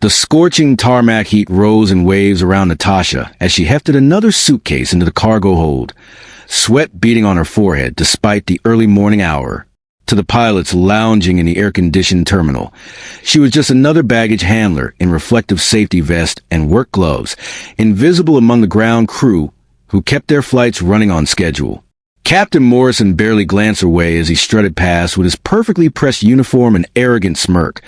The scorching tarmac heat rose in waves around Natasha as she hefted another suitcase into the cargo hold, sweat beading on her forehead despite the early morning hour. To the pilots lounging in the air-conditioned terminal, she was just another baggage handler in reflective safety vest and work gloves, invisible among the ground crew who kept their flights running on schedule. Captain Morrison barely glanced her way as he strutted past with his perfectly pressed uniform and arrogant smirk,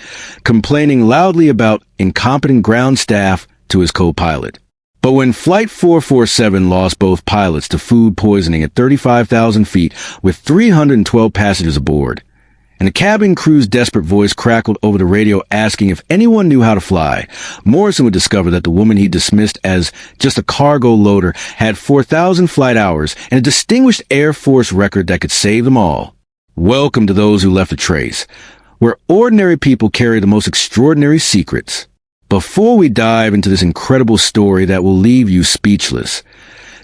complaining loudly about incompetent ground staff to his co-pilot. But when Flight 447 lost both pilots to food poisoning at 35,000 feet with 312 passengers aboard, and the cabin crew's desperate voice crackled over the radio asking if anyone knew how to fly, Morrison would discover that the woman he dismissed as just a cargo loader had 4,000 flight hours and a distinguished Air Force record that could save them all. Welcome to those who left a trace, where ordinary people carry the most extraordinary secrets. Before we dive into this incredible story that will leave you speechless,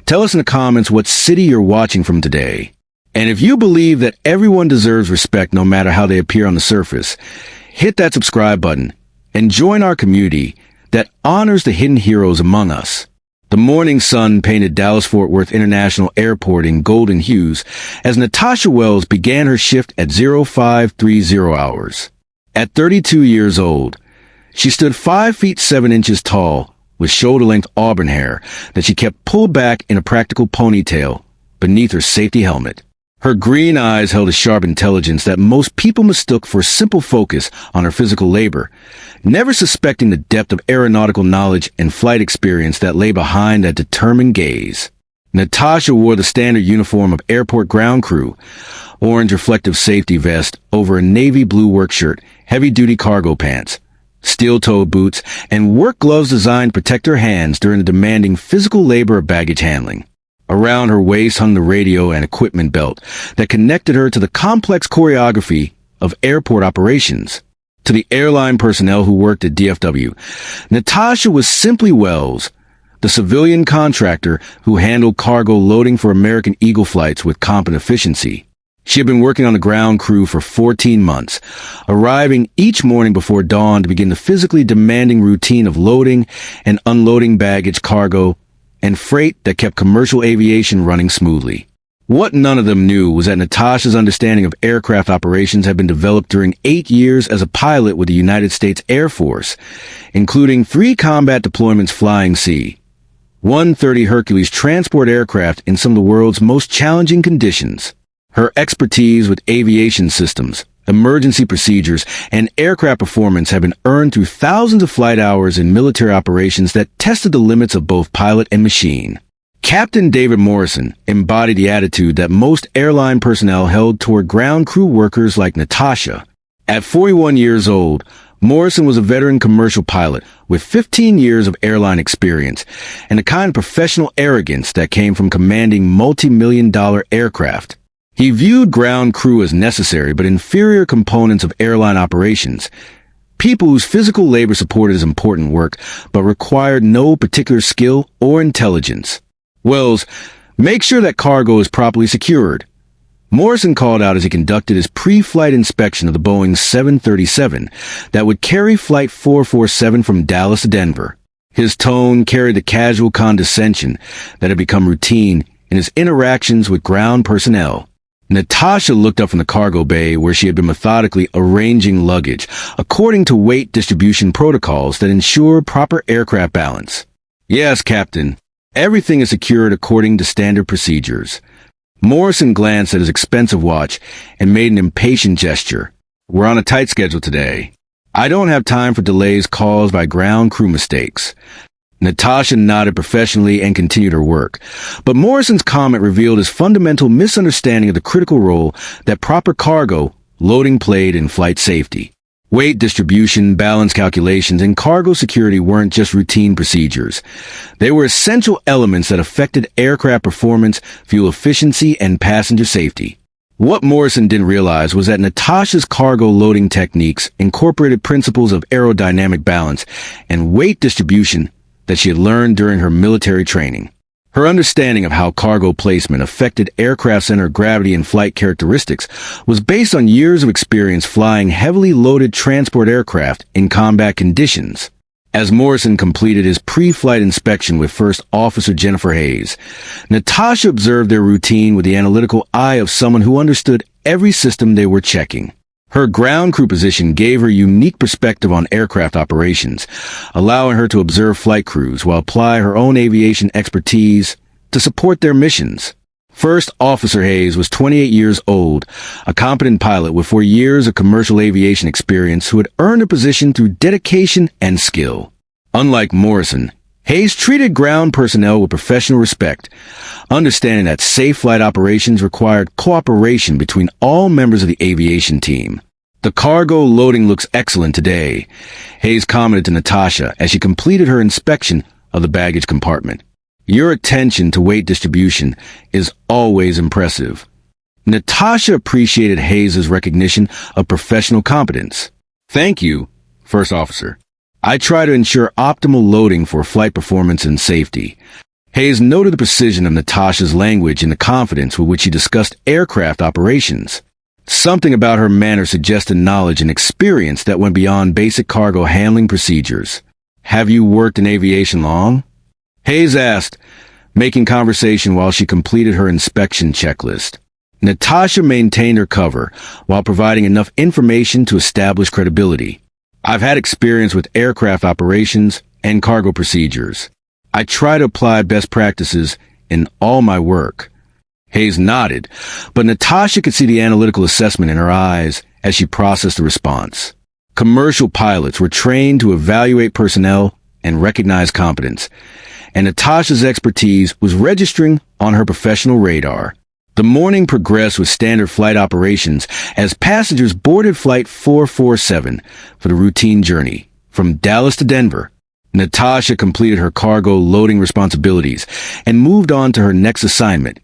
tell us in the comments what city you're watching from today. And if you believe that everyone deserves respect no matter how they appear on the surface, hit that subscribe button and join our community that honors the hidden heroes among us. The morning sun painted Dallas-Fort Worth International Airport in golden hues as Natasha Wells began her shift at 0530 hours. At 32 years old, she stood 5 feet 7 inches tall with shoulder-length auburn hair that she kept pulled back in a practical ponytail beneath her safety helmet. Her green eyes held a sharp intelligence that most people mistook for simple focus on her physical labor, never suspecting the depth of aeronautical knowledge and flight experience that lay behind that determined gaze. Natasha wore the standard uniform of airport ground crew, orange reflective safety vest over a navy blue work shirt, heavy-duty cargo pants, steel-toed boots, and work gloves designed to protect her hands during the demanding physical labor of baggage handling. Around her waist hung the radio and equipment belt that connected her to the complex choreography of airport operations. To the airline personnel who worked at DFW, Natasha was simply Wells, the civilian contractor who handled cargo loading for American Eagle flights with competent efficiency. She had been working on the ground crew for 14 months, arriving each morning before dawn to begin the physically demanding routine of loading and unloading baggage, cargo, and freight that kept commercial aviation running smoothly. What none of them knew was that Natasha's understanding of aircraft operations had been developed during 8 years as a pilot with the United States Air Force, including 3 combat deployments flying C-130 Hercules transport aircraft in some of the world's most challenging conditions. Her expertise with aviation systems, emergency procedures, and aircraft performance have been earned through thousands of flight hours in military operations that tested the limits of both pilot and machine. Captain David Morrison embodied the attitude that most airline personnel held toward ground crew workers like Natasha. At 41 years old, Morrison was a veteran commercial pilot with 15 years of airline experience and the kind of professional arrogance that came from commanding multi-million-dollar aircraft. He viewed ground crew as necessary but inferior components of airline operations, people whose physical labor supported his important work but required no particular skill or intelligence. Wells, make sure that cargo is properly secured, Morrison called out as he conducted his pre-flight inspection of the Boeing 737 that would carry Flight 447 from Dallas to Denver. His tone carried the casual condescension that had become routine in his interactions with ground personnel. Natasha looked up from the cargo bay where she had been methodically arranging luggage according to weight distribution protocols that ensure proper aircraft balance. Yes, Captain. Everything is secured according to standard procedures. Morrison glanced at his expensive watch and made an impatient gesture. We're on a tight schedule today. I don't have time for delays caused by ground crew mistakes. Natasha nodded professionally and continued her work, but Morrison's comment revealed his fundamental misunderstanding of the critical role that proper cargo loading played in flight safety. Weight distribution, balance calculations, and cargo security weren't just routine procedures. They were essential elements that affected aircraft performance, fuel efficiency, and passenger safety. What Morrison didn't realize was that Natasha's cargo loading techniques incorporated principles of aerodynamic balance and weight distribution that she had learned during her military training. Her understanding of how cargo placement affected aircraft center of gravity and flight characteristics was based on years of experience flying heavily loaded transport aircraft in combat conditions. As Morrison completed his pre-flight inspection with First Officer Jennifer Hayes, Natasha observed their routine with the analytical eye of someone who understood every system they were checking. Her ground crew position gave her unique perspective on aircraft operations, allowing her to observe flight crews while apply her own aviation expertise to support their missions. First Officer Hayes was 28 years old, a competent pilot with 4 years of commercial aviation experience who had earned a position through dedication and skill. Unlike Morrison, Hayes treated ground personnel with professional respect, understanding that safe flight operations required cooperation between all members of the aviation team. "The cargo loading looks excellent today," Hayes commented to Natasha as she completed her inspection of the baggage compartment. "Your attention to weight distribution is always impressive." Natasha appreciated Hayes' recognition of professional competence. "Thank you, First Officer. I try to ensure optimal loading for flight performance and safety." Hayes noted the precision of Natasha's language and the confidence with which she discussed aircraft operations. Something about her manner suggested knowledge and experience that went beyond basic cargo handling procedures. "Have you worked in aviation long?" Hayes asked, making conversation while she completed her inspection checklist. Natasha maintained her cover while providing enough information to establish credibility. "I've had experience with aircraft operations and cargo procedures. I try to apply best practices in all my work." Hayes nodded, but Natasha could see the analytical assessment in her eyes as she processed the response. Commercial pilots were trained to evaluate personnel and recognize competence, and Natasha's expertise was registering on her professional radar. The morning progressed with standard flight operations as passengers boarded Flight 447 for the routine journey from Dallas to Denver. Natasha completed her cargo loading responsibilities and moved on to her next assignment,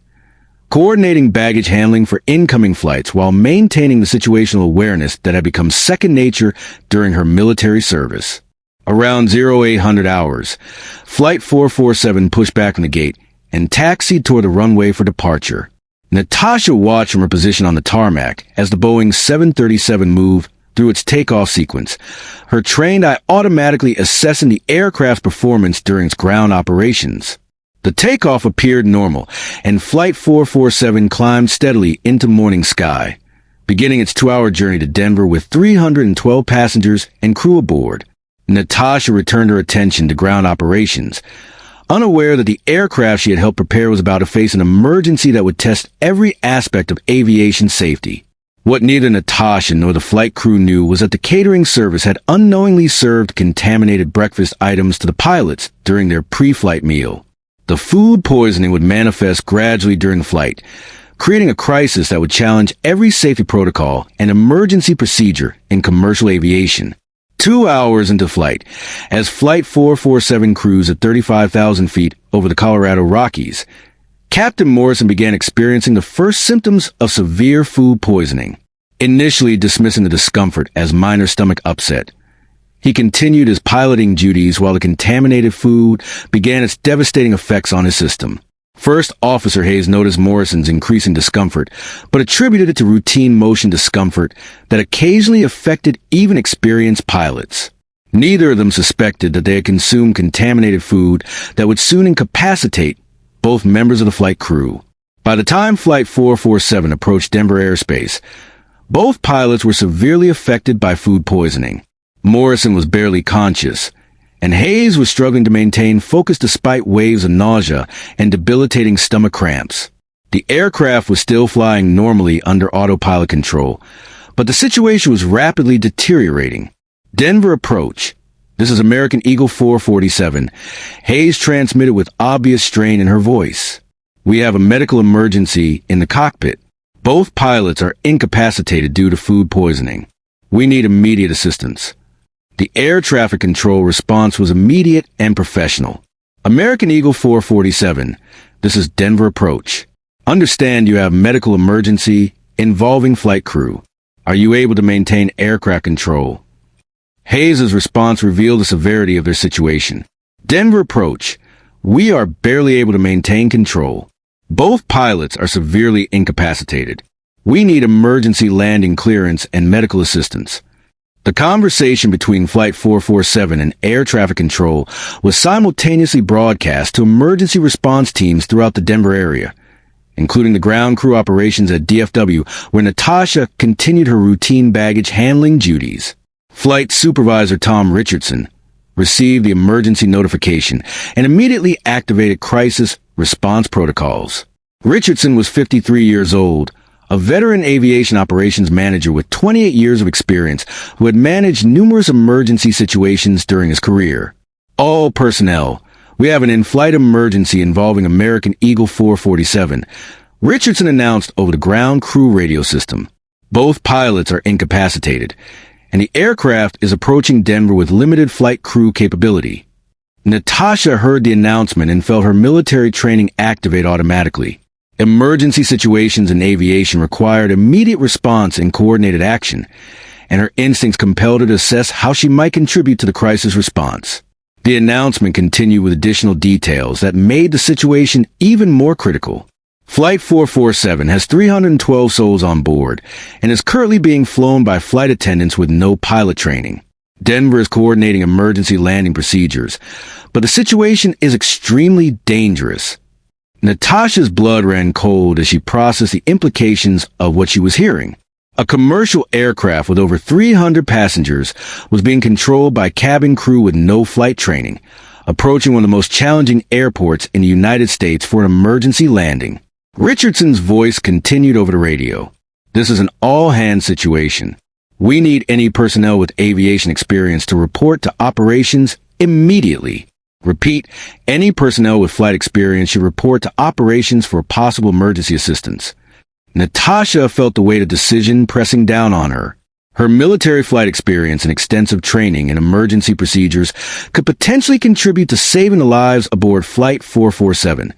coordinating baggage handling for incoming flights while maintaining the situational awareness that had become second nature during her military service. Around 0800 hours, Flight 447 pushed back on the gate and taxied toward the runway for departure. Natasha watched from her position on the tarmac as the Boeing 737 moved through its takeoff sequence, her trained eye automatically assessing the aircraft's performance during its ground operations. The takeoff appeared normal, and Flight 447 climbed steadily into morning sky, beginning its 2-hour journey to Denver with 312 passengers and crew aboard. Natasha returned her attention to ground operations, unaware that the aircraft she had helped prepare was about to face an emergency that would test every aspect of aviation safety. What neither Natasha nor the flight crew knew was that the catering service had unknowingly served contaminated breakfast items to the pilots during their pre-flight meal. The food poisoning would manifest gradually during the flight, creating a crisis that would challenge every safety protocol and emergency procedure in commercial aviation. 2 hours into flight, as Flight 447 cruised at 35,000 feet over the Colorado Rockies, Captain Morrison began experiencing the first symptoms of severe food poisoning. Initially dismissing the discomfort as minor stomach upset, he continued his piloting duties while the contaminated food began its devastating effects on his system. First Officer Hayes noticed Morrison's increasing discomfort, but attributed it to routine motion discomfort that occasionally affected even experienced pilots. Neither of them suspected that they had consumed contaminated food that would soon incapacitate both members of the flight crew. By the time Flight 447 approached Denver airspace, both pilots were severely affected by food poisoning. Morrison was barely conscious, and Hayes was struggling to maintain focus despite waves of nausea and debilitating stomach cramps. The aircraft was still flying normally under autopilot control, but the situation was rapidly deteriorating. Denver approach. This is American Eagle 447. Hayes transmitted with obvious strain in her voice. "We have a medical emergency in the cockpit. Both pilots are incapacitated due to food poisoning. We need immediate assistance." The air traffic control response was immediate and professional. "American Eagle 447, this is Denver approach. Understand you have medical emergency involving flight crew. Are you able to maintain aircraft control?" Hayes' response revealed the severity of their situation. "Denver approach, we are barely able to maintain control. Both pilots are severely incapacitated. We need emergency landing clearance and medical assistance." The conversation between Flight 447 and air traffic control was simultaneously broadcast to emergency response teams throughout the Denver area, including the ground crew operations at DFW, where Natasha continued her routine baggage handling duties. Flight Supervisor Tom Richardson received the emergency notification and immediately activated crisis response protocols. Richardson was 53 years old, a veteran aviation operations manager with 28 years of experience who had managed numerous emergency situations during his career. All personnel, we have an in-flight emergency involving American Eagle 447, Richardson announced over the ground crew radio system. Both pilots are incapacitated, and the aircraft is approaching Denver with limited flight crew capability. Natasha heard the announcement and felt her military training activate automatically. Emergency situations in aviation required immediate response and coordinated action, and her instincts compelled her to assess how she might contribute to the crisis response. The announcement continued with additional details that made the situation even more critical. Flight 447 has 312 souls on board and is currently being flown by flight attendants with no pilot training. Denver is coordinating emergency landing procedures, but the situation is extremely dangerous. Natasha's blood ran cold as she processed the implications of what she was hearing. A commercial aircraft with over 300 passengers was being controlled by cabin crew with no flight training, approaching one of the most challenging airports in the United States for an emergency landing. Richardson's voice continued over the radio. This is an all-hands situation. We need any personnel with aviation experience to report to operations immediately. Repeat, any personnel with flight experience should report to operations for possible emergency assistance. Natasha felt the weight of decision pressing down on her. Her military flight experience and extensive training in emergency procedures could potentially contribute to saving the lives aboard Flight 447,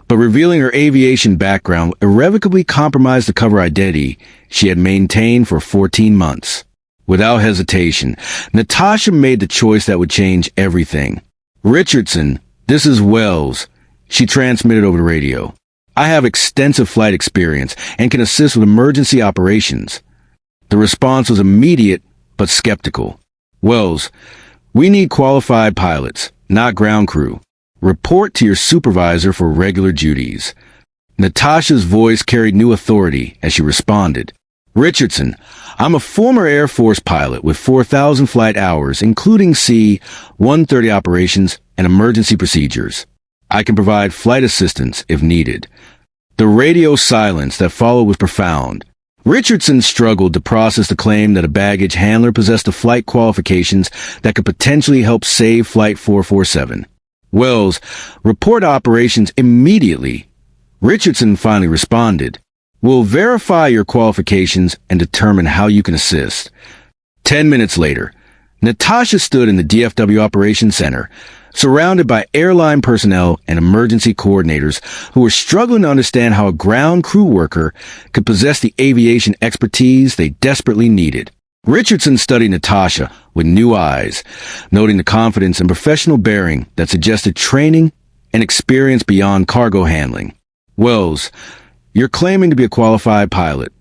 but revealing her aviation background irrevocably compromised the cover identity she had maintained for 14 months. Without hesitation, Natasha made the choice that would change everything. Richardson, this is Wells, she transmitted over the radio. I have extensive flight experience and can assist with emergency operations. The response was immediate but skeptical. Wells, we need qualified pilots, not ground crew. Report to your supervisor for regular duties. Natasha's voice carried new authority as she responded. Richardson, I'm a former Air Force pilot with 4,000 flight hours, including C-130 operations and emergency procedures. I can provide flight assistance if needed. The radio silence that followed was profound. Richardson struggled to process the claim that a baggage handler possessed the flight qualifications that could potentially help save Flight 447. Wells, report operations immediately. Richardson finally responded. We'll verify your qualifications and determine how you can assist. 10 minutes later, Natasha stood in the DFW Operations Center, surrounded by airline personnel and emergency coordinators who were struggling to understand how a ground crew worker could possess the aviation expertise they desperately needed. Richardson studied Natasha with new eyes, noting the confidence and professional bearing that suggested training and experience beyond cargo handling. Wells, you're claiming to be a qualified pilot.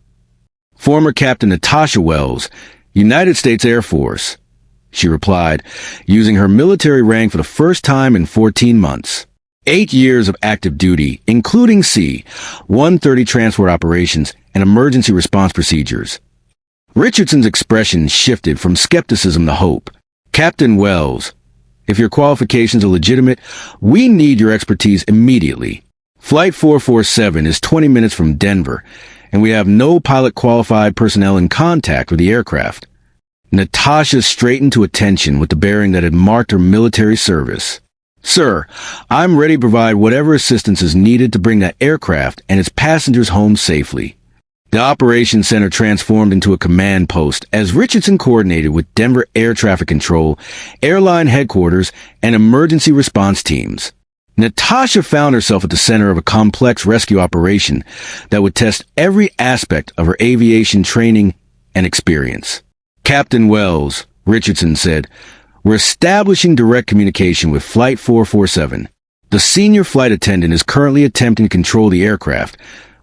Former Captain Natasha Wells, United States Air Force, she replied, using her military rank for the first time in 14 months. 8 years of active duty, including C-130 transport operations and emergency response procedures. Richardson's expression shifted from skepticism to hope. Captain Wells, if your qualifications are legitimate, we need your expertise immediately. Flight 447 is 20 minutes from Denver, and we have no pilot-qualified personnel in contact with the aircraft. Natasha straightened to attention with the bearing that had marked her military service. Sir, I'm ready to provide whatever assistance is needed to bring that aircraft and its passengers home safely. The operations center transformed into a command post as Richardson coordinated with Denver Air Traffic Control, airline headquarters, and emergency response teams. Natasha found herself at the center of a complex rescue operation that would test every aspect of her aviation training and experience. Captain Wells, Richardson said, we're establishing direct communication with Flight 447. The senior flight attendant is currently attempting to control the aircraft,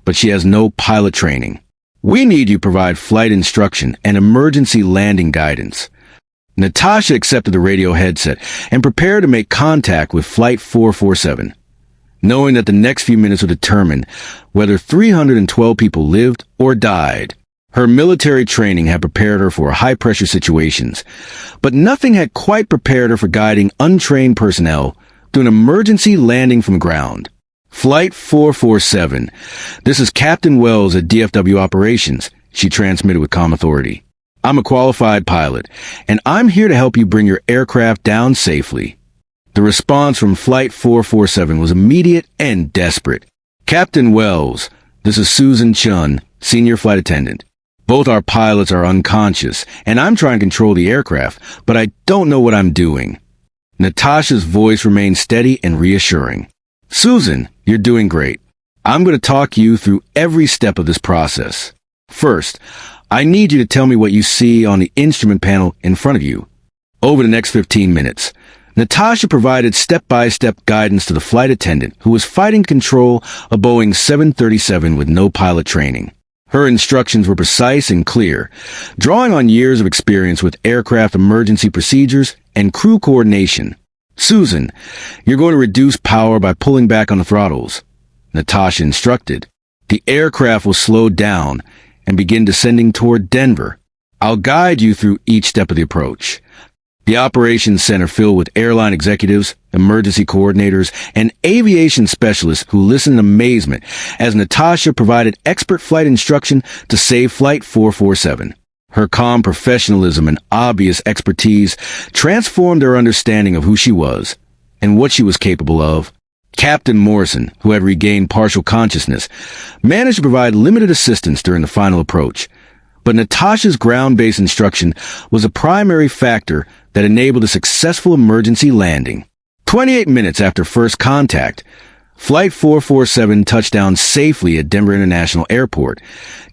but she has no pilot training. We need you to provide flight instruction and emergency landing guidance. Natasha accepted the radio headset and prepared to make contact with Flight 447, knowing that the next few minutes would determine whether 312 people lived or died. Her military training had prepared her for high-pressure situations, but nothing had quite prepared her for guiding untrained personnel through an emergency landing from ground. Flight 447. This is Captain Wells at DFW Operations, she transmitted with calm authority. I'm a qualified pilot, and I'm here to help you bring your aircraft down safely. The response from Flight 447 was immediate and desperate. Captain Wells, this is Susan Chun, senior flight attendant. Both our pilots are unconscious, and I'm trying to control the aircraft, but I don't know what I'm doing. Natasha's voice remained steady and reassuring. Susan, you're doing great. I'm going to talk you through every step of this process. First, I need you to tell me what you see on the instrument panel in front of you. Over the next 15 minutes, Natasha provided step-by-step guidance to the flight attendant who was fighting to control a Boeing 737 with no pilot training. Her instructions were precise and clear, drawing on years of experience with aircraft emergency procedures and crew coordination. Susan, you're going to reduce power by pulling back on the throttles, Natasha instructed. The aircraft will slow down and begin descending toward Denver. I'll guide you through each step of the approach. The operations center filled with airline executives, emergency coordinators, and aviation specialists who listened in amazement as Natasha provided expert flight instruction to save Flight 447. Her calm professionalism and obvious expertise transformed their understanding of who she was and what she was capable of. Captain Morrison, who had regained partial consciousness, managed to provide limited assistance during the final approach. But Natasha's ground-based instruction was a primary factor that enabled a successful emergency landing. 28 minutes after first contact, Flight 447 touched down safely at Denver International Airport,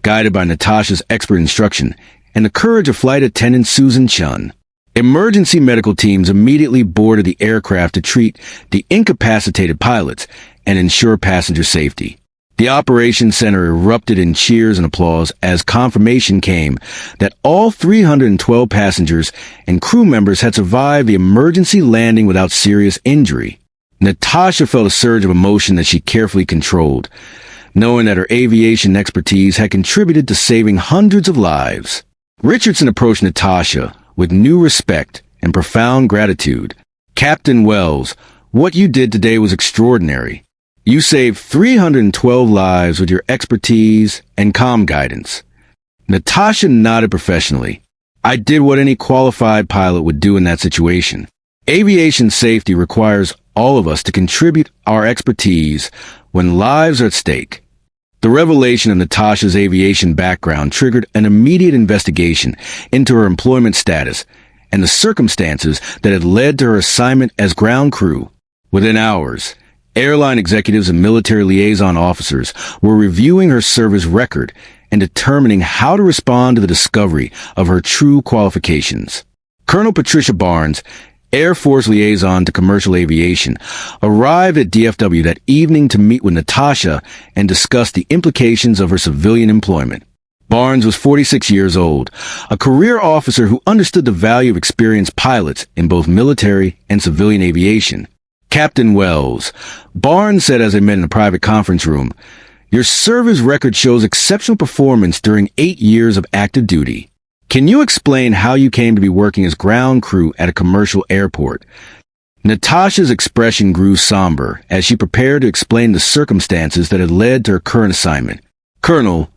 guided by Natasha's expert instruction and the courage of flight attendant Susan Chun. Emergency medical teams immediately boarded the aircraft to treat the incapacitated pilots and ensure passenger safety. The operations center erupted in cheers and applause as confirmation came that all 312 passengers and crew members had survived the emergency landing without serious injury. Natasha felt a surge of emotion that she carefully controlled, knowing that her aviation expertise had contributed to saving hundreds of lives. Richardson approached Natasha with new respect and profound gratitude. Captain Wells, what you did today was extraordinary. You saved 312 lives with your expertise and calm guidance. Natasha nodded professionally. I did what any qualified pilot would do in that situation. Aviation safety requires all of us to contribute our expertise when lives are at stake. The revelation of Natasha's aviation background triggered an immediate investigation into her employment status and the circumstances that had led to her assignment as ground crew. Within hours, airline executives and military liaison officers were reviewing her service record and determining how to respond to the discovery of her true qualifications. Colonel Patricia Barnes, Air Force liaison to commercial aviation, arrived at DFW that evening to meet with Natasha and discuss the implications of her civilian employment. Barnes was 46 years old, a career officer who understood the value of experienced pilots in both military and civilian aviation. Captain Wells, Barnes said as they met in a private conference room, your service record shows exceptional performance during 8 years of active duty. Can you explain how you came to be working as ground crew at a commercial airport? Natasha's expression grew somber as she prepared to explain the circumstances that had led to her current assignment. Colonel,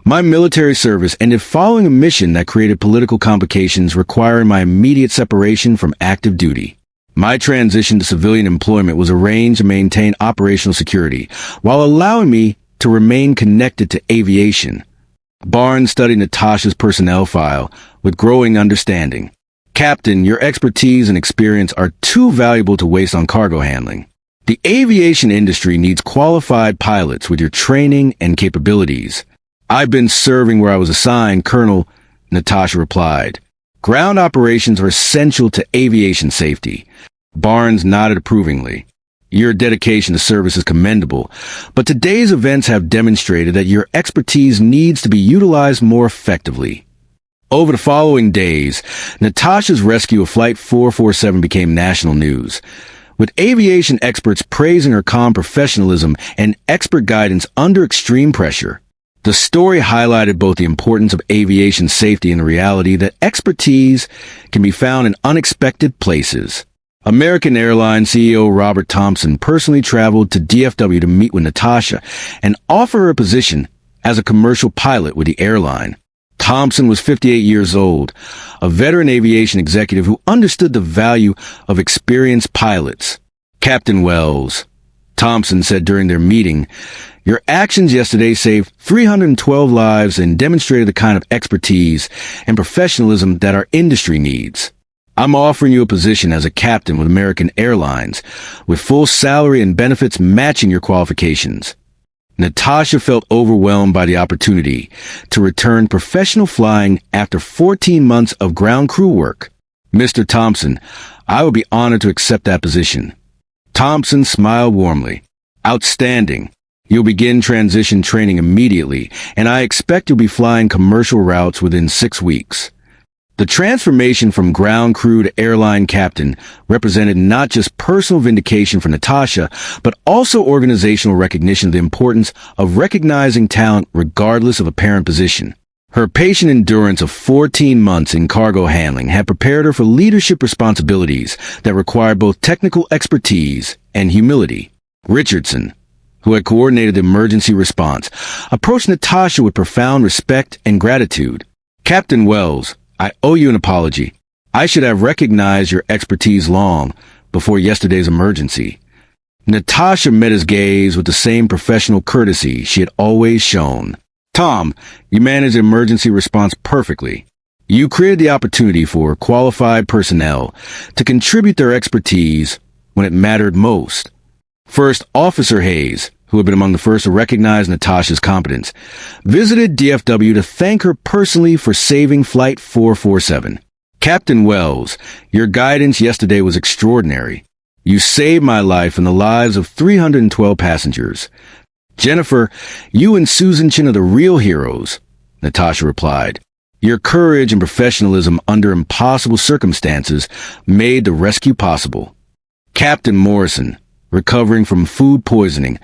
my military service ended following a mission that created political complications requiring my immediate separation from active duty. My transition to civilian employment was arranged to maintain operational security while allowing me to remain connected to aviation. Barnes studied Natasha's personnel file with growing understanding. Captain, your expertise and experience are too valuable to waste on cargo handling. The aviation industry needs qualified pilots with your training and capabilities. I've been serving where I was assigned, Colonel, Natasha replied. Ground operations are essential to aviation safety. Barnes nodded approvingly. Your dedication to service is commendable, but today's events have demonstrated that your expertise needs to be utilized more effectively. Over the following days, Natasha's rescue of Flight 447 became national news, with aviation experts praising her calm professionalism and expert guidance under extreme pressure. The story highlighted both the importance of aviation safety and the reality that expertise can be found in unexpected places. American Airlines CEO Robert Thompson personally traveled to DFW to meet with Natasha and offer her a position as a commercial pilot with the airline. Thompson was 58 years old, a veteran aviation executive who understood the value of experienced pilots. "Captain Wells," Thompson said during their meeting, "your actions yesterday saved 312 lives and demonstrated the kind of expertise and professionalism that our industry needs. I'm offering you a position as a captain with American Airlines, with full salary and benefits matching your qualifications." Natasha felt overwhelmed by the opportunity to return professional flying after 14 months of ground crew work. "Mr. Thompson, I would be honored to accept that position." Thompson smiled warmly. "Outstanding. You'll begin transition training immediately, and I expect you'll be flying commercial routes within 6 weeks." The transformation from ground crew to airline captain represented not just personal vindication for Natasha, but also organizational recognition of the importance of recognizing talent regardless of apparent position. Her patient endurance of 14 months in cargo handling had prepared her for leadership responsibilities that required both technical expertise and humility. Richardson, who had coordinated the emergency response, approached Natasha with profound respect and gratitude. "Captain Wells, I owe you an apology. I should have recognized your expertise long before yesterday's emergency." Natasha met his gaze with the same professional courtesy she had always shown. "Tom, you managed the emergency response perfectly. You created the opportunity for qualified personnel to contribute their expertise when it mattered most." First Officer Hayes, who had been among the first to recognize Natasha's competence, visited DFW to thank her personally for saving Flight 447. "Captain Wells, your guidance yesterday was extraordinary. You saved my life and the lives of 312 passengers." "Jennifer, you and Susan Chin are the real heroes," Natasha replied. "Your courage and professionalism under impossible circumstances made the rescue possible." Captain Morrison, recovering from food poisoning,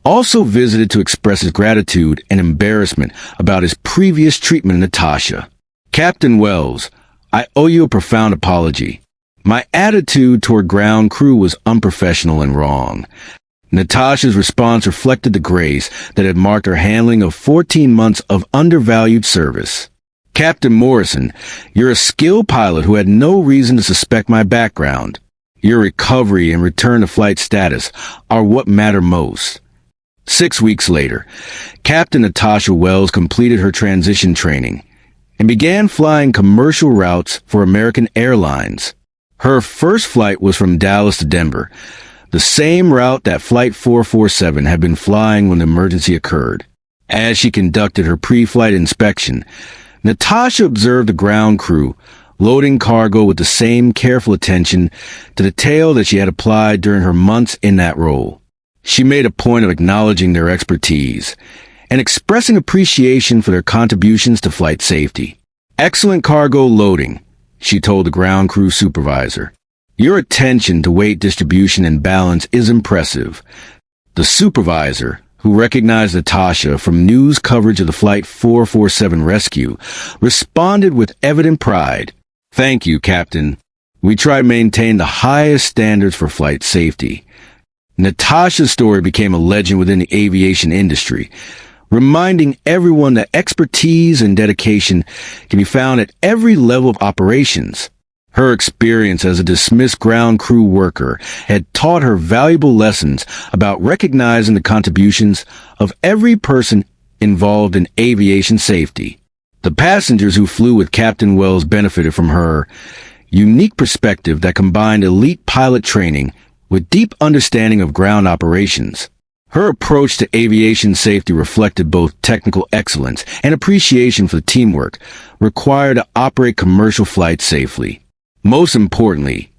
also visited to express his gratitude and embarrassment about his previous treatment of Natasha. "Captain Wells, I owe you a profound apology. My attitude toward ground crew was unprofessional and wrong." Natasha's response reflected the grace that had marked her handling of 14 months of undervalued service. "Captain Morrison, you're a skilled pilot who had no reason to suspect my background. Your recovery and return to flight status are what matter most." 6 weeks later, Captain Natasha Wells completed her transition training and began flying commercial routes for American Airlines. Her first flight was from Dallas to Denver, the same route that Flight 447 had been flying when the emergency occurred. As she conducted her pre-flight inspection, Natasha observed the ground crew loading cargo with the same careful attention to detail that she had applied during her months in that role. She made a point of acknowledging their expertise and expressing appreciation for their contributions to flight safety. "Excellent cargo loading," she told the ground crew supervisor. "Your attention to weight distribution and balance is impressive." The supervisor, who recognized Natasha from news coverage of the Flight 447 rescue, responded with evident pride. "Thank you, Captain. We try to maintain the highest standards for flight safety." Natasha's story became a legend within the aviation industry, reminding everyone that expertise and dedication can be found at every level of operations. Her experience as a dismissed ground crew worker had taught her valuable lessons about recognizing the contributions of every person involved in aviation safety. The passengers who flew with Captain Wells benefited from her unique perspective that combined elite pilot training with deep understanding of ground operations. Her approach to aviation safety reflected both technical excellence and appreciation for the teamwork required to operate commercial flights safely. Most importantly,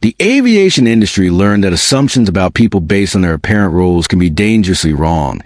The aviation industry learned that assumptions about people based on their apparent roles can be dangerously wrong,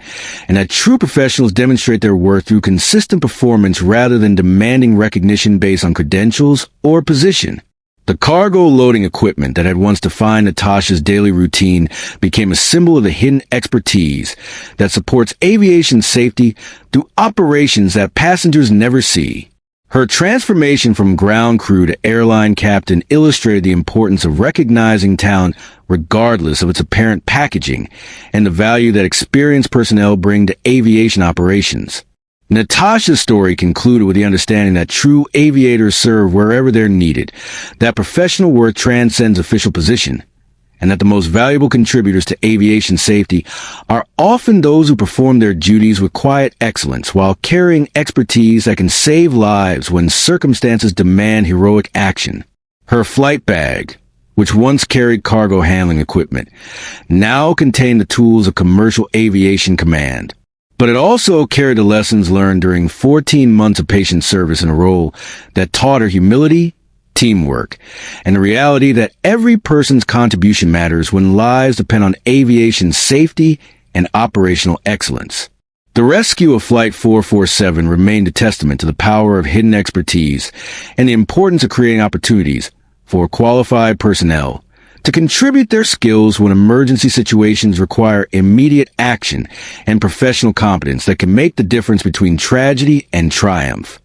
and that true professionals demonstrate their worth through consistent performance rather than demanding recognition based on credentials or position. The cargo loading equipment that had once defined Natasha's daily routine became a symbol of the hidden expertise that supports aviation safety through operations that passengers never see. Her transformation from ground crew to airline captain illustrated the importance of recognizing talent regardless of its apparent packaging and the value that experienced personnel bring to aviation operations. Natasha's story concluded with the understanding that true aviators serve wherever they're needed, that professional worth transcends official position, and that the most valuable contributors to aviation safety are often those who perform their duties with quiet excellence while carrying expertise that can save lives when circumstances demand heroic action. Her flight bag, which once carried cargo handling equipment, now contained the tools of commercial aviation command. But it also carried the lessons learned during 14 months of patient service in a role that taught her humility, teamwork, and the reality that every person's contribution matters when lives depend on aviation safety and operational excellence. The rescue of Flight 447 remained a testament to the power of hidden expertise and the importance of creating opportunities for qualified personnel to contribute their skills when emergency situations require immediate action and professional competence that can make the difference between tragedy and triumph.